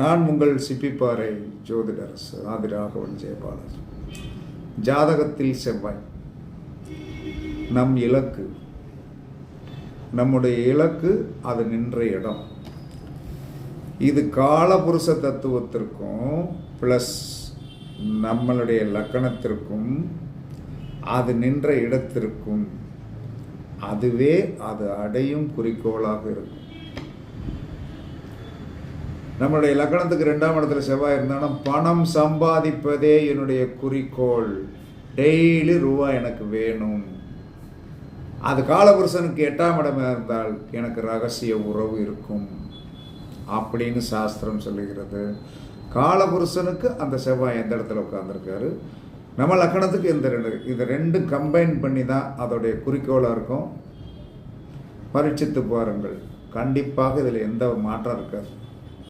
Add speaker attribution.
Speaker 1: நான் உங்கள் சிப்பிப்பாறை ஜோதிடர் ஆதிராகவன் ஜெயபாலாஜி. ஜாதகத்தில் செவ்வாய் நம் இலக்கு, நம்முடைய இலக்கு அது நின்ற இடம். இது காலபுருஷ தத்துவத்திற்கும் ப்ளஸ் நம்மளுடைய லக்கணத்திற்கும் அது நின்ற இடத்திற்கும் அதுவே அது அடையும் குறிக்கோளாக இருக்கும். நம்மளுடைய லக்கணத்துக்கு 2ஆம் இடத்துல செவ்வாய் இருந்தாலும் பணம் சம்பாதிப்பதே என்னுடைய குறிக்கோள், டெய்லி ரூபாய் எனக்கு வேணும். அது காலபுருஷனுக்கு 8ஆம் இடமாக இருந்தால் எனக்கு ரகசிய உறவு இருக்கும் அப்படின்னு சாஸ்திரம் சொல்லுகிறது. காலபுருஷனுக்கு அந்த செவ்வாய் எந்த இடத்துல உட்கார்ந்துருக்காரு, நம்ம லக்கணத்துக்கு இந்த ரெண்டு கம்பைன் பண்ணி தான் அதோடைய குறிக்கோளாக இருக்கும். பரீட்சித்து பாருங்கள், கண்டிப்பாக இதில் எந்த மாற்றம் இருக்காது.